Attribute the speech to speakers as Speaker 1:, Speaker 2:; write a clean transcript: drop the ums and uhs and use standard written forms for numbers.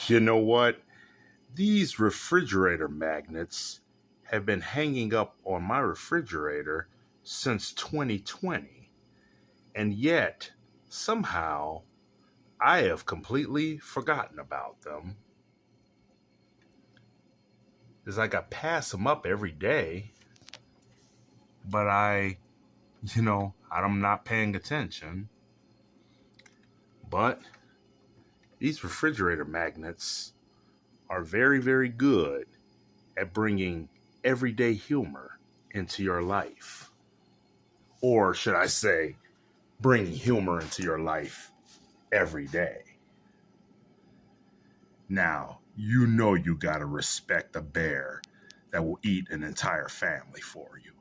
Speaker 1: You know what? These refrigerator magnets have been hanging up on my refrigerator since 2020, and yet somehow I have completely forgotten about them. It's like I pass them up every day, but I'm not paying attention. But these refrigerator magnets are very, very good at bringing everyday humor into your life. Or should I say, bringing humor into your life every day. Now, you know you gotta respect a bear that will eat an entire family for you.